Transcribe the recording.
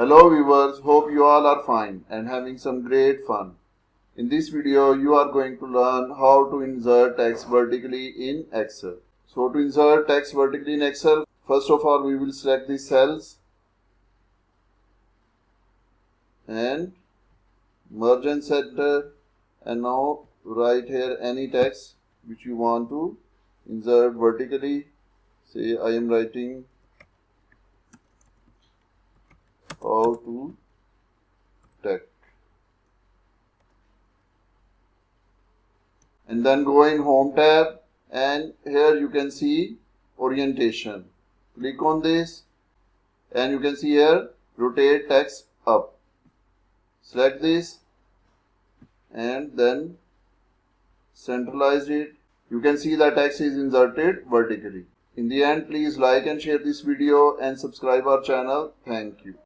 Hello viewers, hope you all are fine and having some great fun. In this video, you are going to learn how to insert text vertically in Excel. So to insert text vertically in Excel, first of all we will select the cells and merge and center, and now write here any text which you want to insert vertically. Say I am writing how to text, and then go in home tab, and here you can see orientation. Click on this and you can see here rotate text up. Select this and then centralize it. You can see the text is inserted vertically. In the end, please like and share this video and subscribe our channel. Thank you.